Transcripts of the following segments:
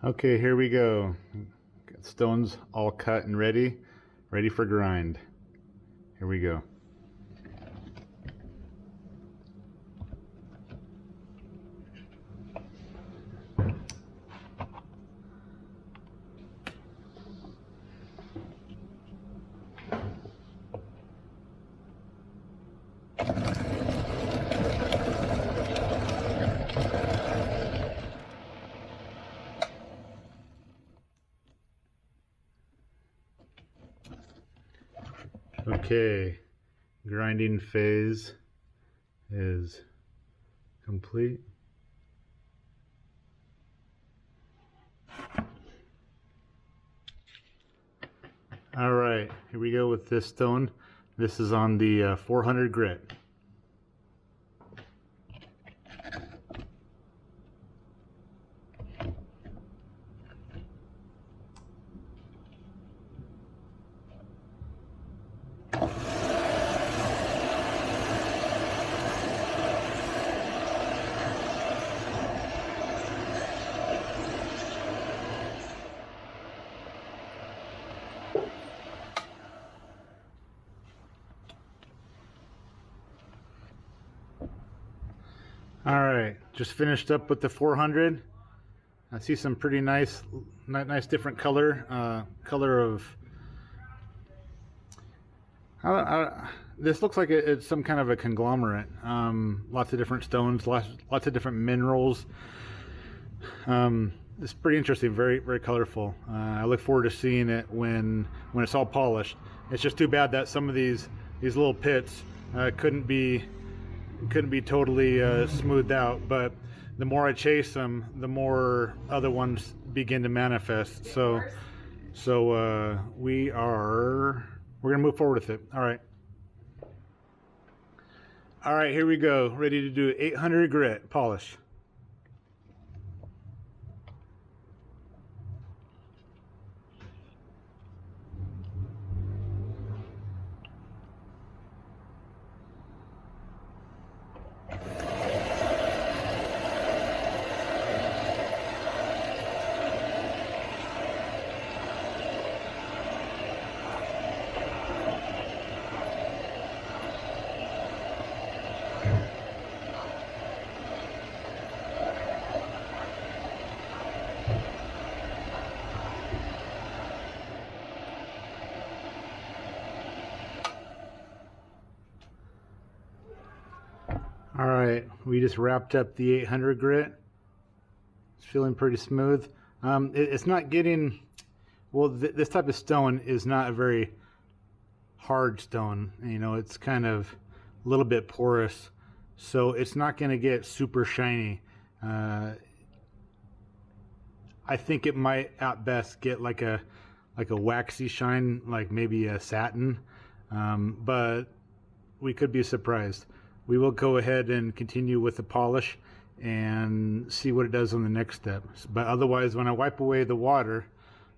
Okay, here we go. Got stones all cut and ready for grind. Here we go. Okay, grinding phase is complete. All right, here we go with this stone. This is on the 400 grit. All right, just finished up with the 400. I see some pretty nice different color. Color of. This looks like it's some kind of a conglomerate. Lots of different stones, lots of different minerals. It's pretty interesting, very colorful. I look forward to seeing it when it's all polished. It's just too bad that some of these little pits couldn't be totally smoothed out, but the more I chase them, the more other ones begin to manifest. So we're gonna move forward with it. All right, here we go. Ready to do 800 grit polish. All right, we just wrapped up the 800 grit. It's feeling pretty smooth. It's not getting, well, this type of stone is not a very hard stone. You know, it's kind of a little bit porous, so it's not going to get super shiny. I think it might at best get like a waxy shine, like maybe a satin, but we could be surprised. We will go ahead and continue with the polish and see what it does on the next step. But otherwise, when I wipe away the water,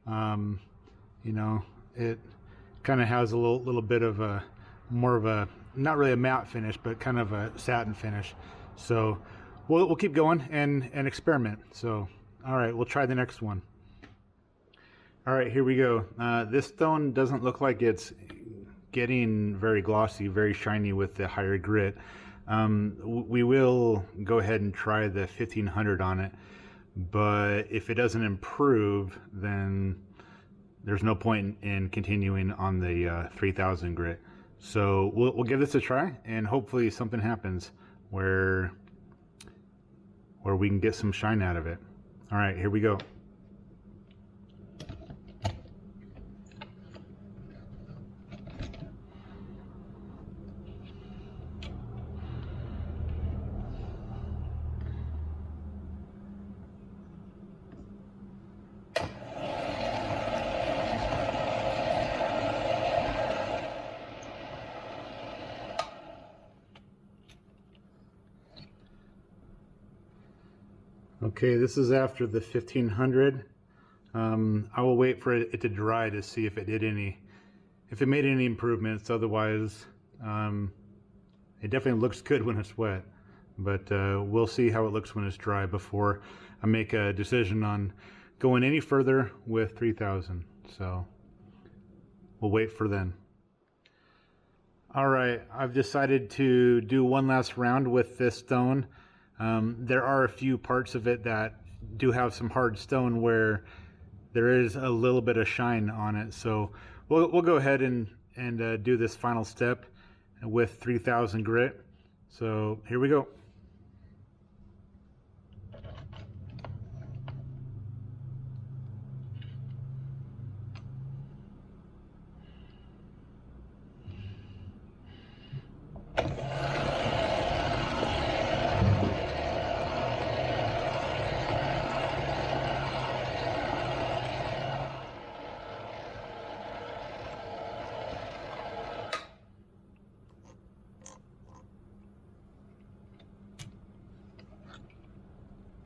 you know, it kind of has a little bit of a more of a, not really a matte finish, but kind of a satin finish. So we'll keep going and experiment. So all right, we'll try the next one. All right, here we go. This stone doesn't look like it's getting very glossy, very shiny with the higher grit. We will go ahead and try the 1500 on it, but if it doesn't improve, then there's no point in continuing on the 3000 grit. So we'll give this a try, and hopefully something happens where we can get some shine out of it. All right, here we go. Okay, this is after the 1500. I will wait for it to dry to see if it made any improvements. Otherwise, it definitely looks good when it's wet, but we'll see how it looks when it's dry before I make a decision on going any further with 3,000. So we'll wait for then. All right, I've decided to do one last round with this stone. There are a few parts of it that do have some hard stone where there is a little bit of shine on it. So we'll go ahead and do this final step with 3,000 grit. So here we go.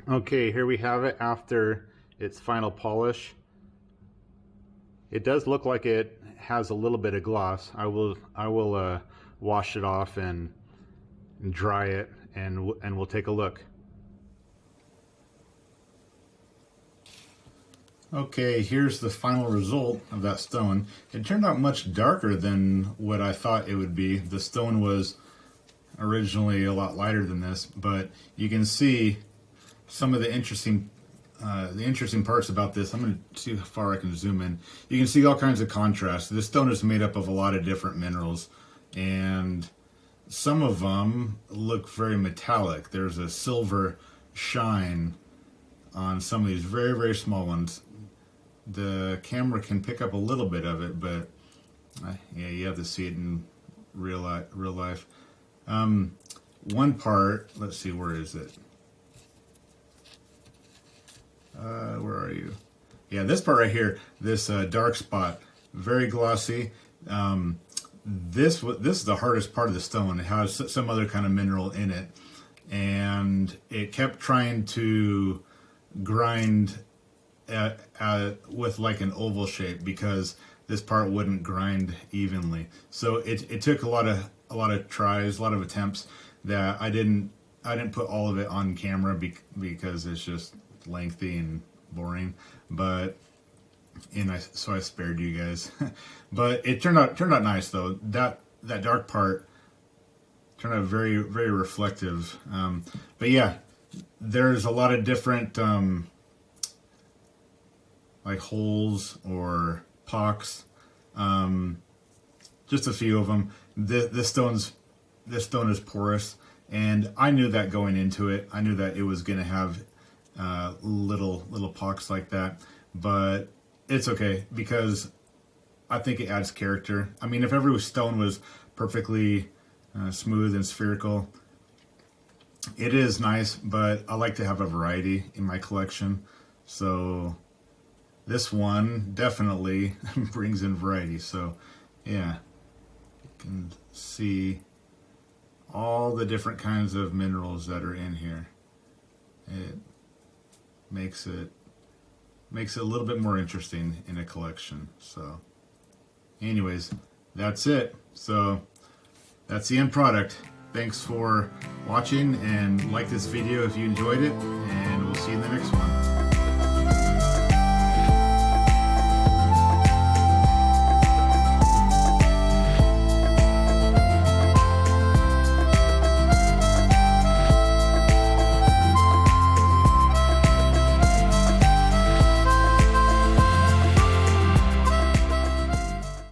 Okay, here we have it after its final polish. It does look like it has a little bit of gloss. I will wash it off and dry it, and we'll take a look. Okay, here's the final result of that stone. It turned out much darker than what I thought it would be. The stone was originally a lot lighter than this, but you can see some of the interesting parts about this. I'm going to see how far I can zoom in. You can see all kinds of contrast. This stone is made up of a lot of different minerals, and some of them look very metallic. There's a silver shine on some of these very, very small ones. The camera can pick up a little bit of it, but yeah, you have to see it in real life. One part, let's see, where is it? Where are you? Yeah, this part right here, this dark spot, very glossy. This is the hardest part of the stone. It has some other kind of mineral in it, and it kept trying to grind with like an oval shape because this part wouldn't grind evenly. So it took a lot of tries, a lot of attempts that I didn't put all of it on camera because it's just lengthy and boring, but so I spared you guys. But it turned out nice though. That dark part turned out very, very reflective. But yeah, there's a lot of different like holes or pocks, just a few of them. This stone is porous, and I knew that going into it. I knew that it was going to have little pocks like that, but it's okay because I think it adds character. I mean, if every stone was perfectly smooth and spherical, it is nice, but I like to have a variety in my collection. So this one definitely brings in variety. So yeah, you can see all the different kinds of minerals that are in here. It makes it a little bit more interesting in a collection. So anyways, that's it. So that's the end product. Thanks for watching, and like this video if you enjoyed it, and we'll see you in the next one.